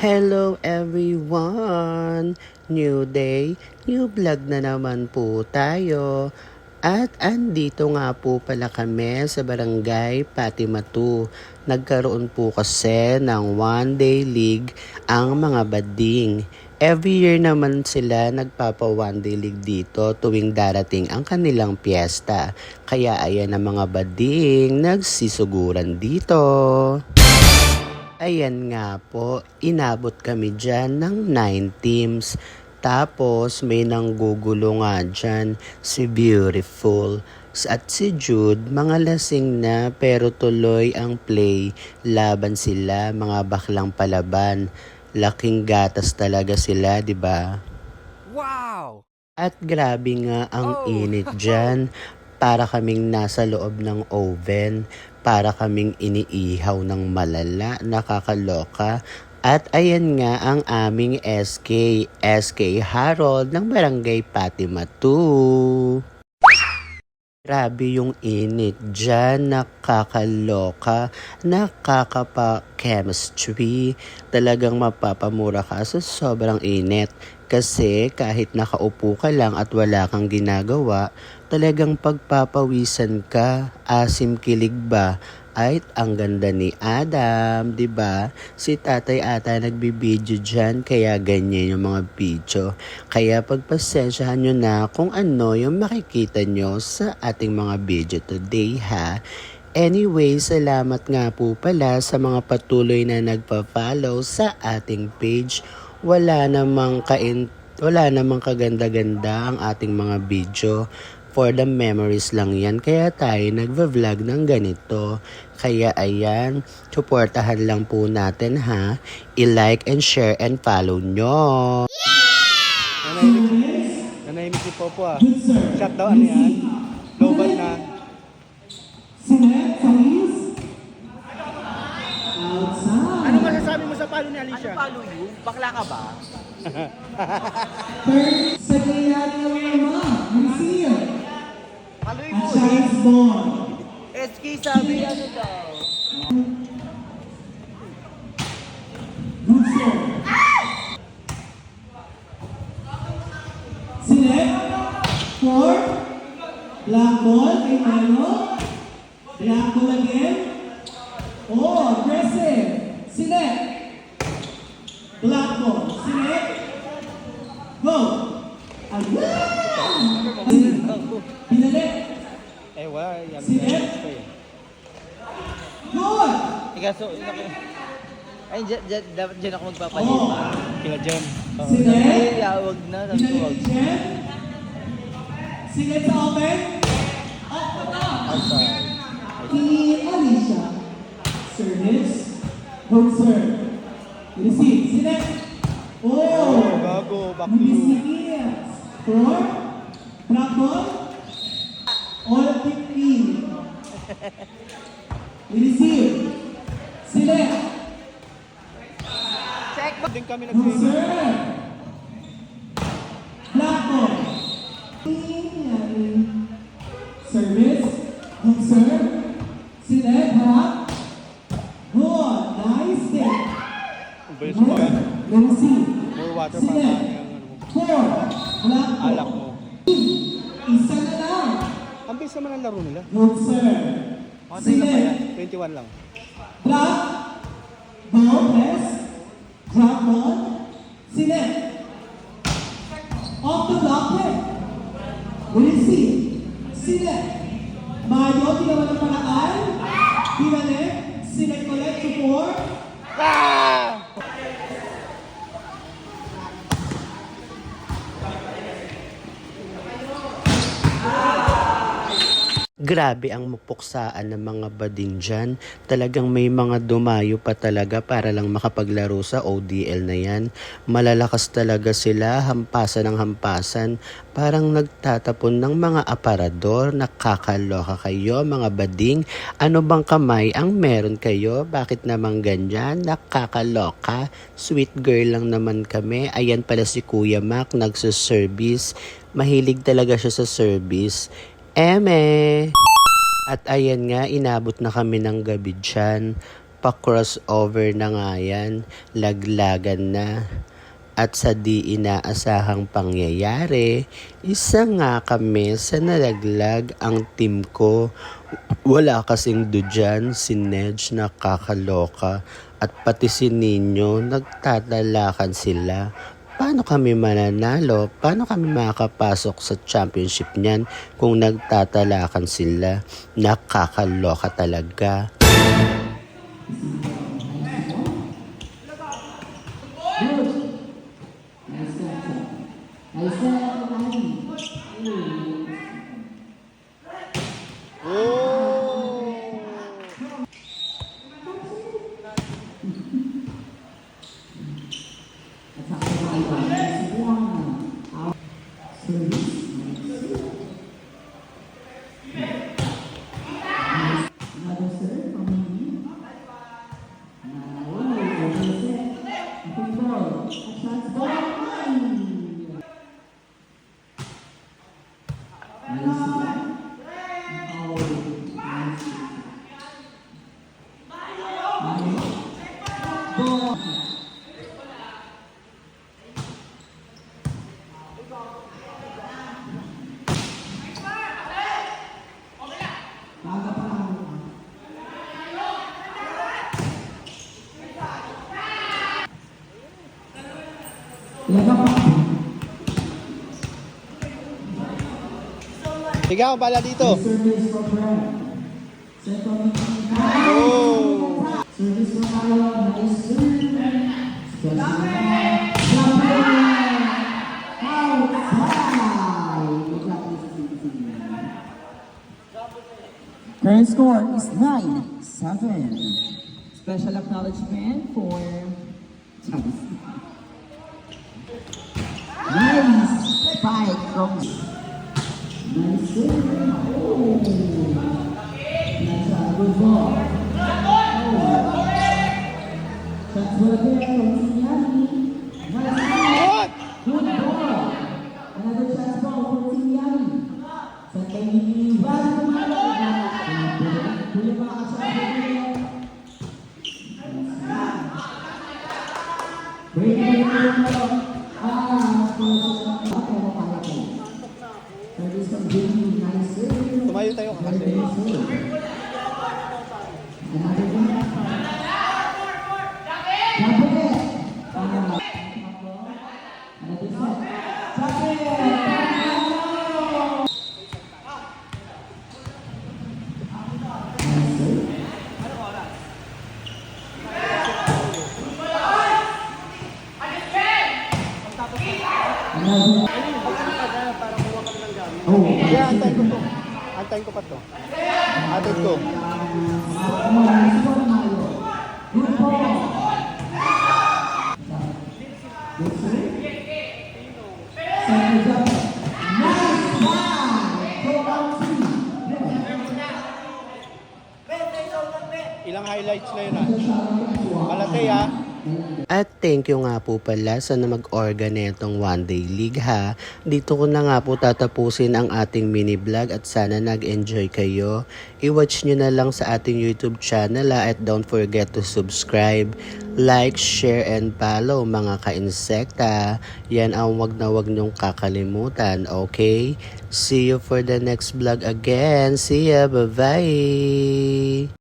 Hello everyone! New day, new vlog na naman po tayo. At andito nga po pala kami sa Barangay Fatima 2. Nagkaroon po kasi ng one-day league ang mga bading. Every year naman sila nagpapa one-day league dito tuwing darating ang kanilang piyesta. Kaya ayan ang mga bading nagsisuguran dito. Ayan nga po, inabot kami dyan ng 9 teams. Tapos may nanggugulo nga dyan, si Beautiful. At si Jude, mga lasing na pero tuloy ang play. Laban sila, mga baklang palaban. Laking gatas talaga sila, di ba? Wow! At grabe nga ang init dyan. Para kaming nasa loob ng oven, para kaming iniihaw ng malala, nakakaloka. At ayan nga ang aming SK Harold ng Barangay Fatima 2. Grabe yung init dyan, nakakaloka, nakakapa-chemistry. Talagang mapapamura ka sa sobrang init. Kasi kahit nakaupo ka lang at wala kang ginagawa, talagang pagpapawisan ka, asim kilig ba? Ay, ang ganda ni Adam, 'di ba? Si tatay ata nagbibideo diyan, kaya ganyan yung mga video. Kaya pagpasensyahan nyo na kung ano yung makikita nyo sa ating mga video today, ha? Anyway, salamat nga po pala sa mga patuloy na nagpa-follow sa ating page. Wala namang kaganda-ganda ang ating mga video. For the memories lang yan. Kaya tayo nagva-vlog ng ganito. Kaya ayan, suportahan lang po natin, ha. I-like and share and follow nyo. Nanahimik si Popo ah. Shot daw ano yan? Global na. Ano masasabi mo sa palo ni Alicia? Ano palo yun? Bakla ka ba? Sa kayari ng ama, Lucia, Palo at yun. Charles Bond. SK sabi ano daw? Good serve. Select. 4. Black ball kay Melo. Black ball again. Oh, aggressive. Select. Black ball. Select. Go. Again. Pinalik. Eh wala, yan. Sige. Good. Ika so, ay, dapat dyan ako magpapalima. Kila Jem. Sige. Ay, wag na. Wag. Sige sa open. Outside. Team Alicia. Service. Home serve. Receive. Sige. Oh. Gago, back to Miss you. Nikias. 4. Black ball. All 15. Receive. Select. Check mo. Din kami Home nag-save. serve. Black ball. Service. Home serve. Select. Harap. Good. Nice day. Ang bayos mo yan. Receive. More water para Select. yung ano mo. 4. Black ball. Alak mo. Isa na lang. Ang bilis naman ang laro nila. Good serve. Konti lang pa yan. Select. 21 lang. Drop. Ball press. Drop ball. Select. Off the block play. Receive. Select. Mayo, tinawa ng paraan. Pinalik. Select ulit. Support. Grabe ang mapuksaan ng mga bading dyan. Talagang may mga dumayo pa talaga para lang makapaglaro sa ODL na yan. Malalakas talaga sila, hampasan ng hampasan. Parang nagtatapon ng mga aparador. Nakakaloka kayo mga bading. Ano bang kamay ang meron kayo? Bakit naman ganyan? Nakakaloka. Sweet girl lang naman kami. Ayan pala si Kuya Mac, nagsaservice. Mahilig talaga siya sa service. Eme! At ayan nga, inabot na kami ng gabi dyan. Pa-crossover na nga yan, laglagan na. At sa di inaasahang pangyayari, isa nga kami sa nalaglag ang team ko. Wala kasing dyan si Nedge na kakaloka at pati si Nino nagtatalakan sila. Paano kami mananalo? Paano kami makakapasok sa championship niyan kung nagtatalakan sila? Nakakaloka talaga. Ikaw, bala dito. Current score is 9-7. Special acknowledgement for Travis. Nice spike from nice save. Oh, nice good ball. Oh, shots were there from Tignani. Nice good ball. Another shot ball for Tignani. Sa kay Tumayo tayo kasi. Yeah, antayin ko to. Antayin ko pa to. Atid ko. Ilang highlights na yun Malate ha. At thank you nga po pala sa na mag-organ netong One Day League ha. Dito ko na nga po tatapusin ang ating mini vlog at sana nag-enjoy kayo. I-watch nyo na lang sa ating YouTube channel ha, at don't forget to subscribe, like, share, and follow mga ka-insekta. Yan ang wag nyong kakalimutan, okay? See you for the next vlog again. See ya, bye-bye!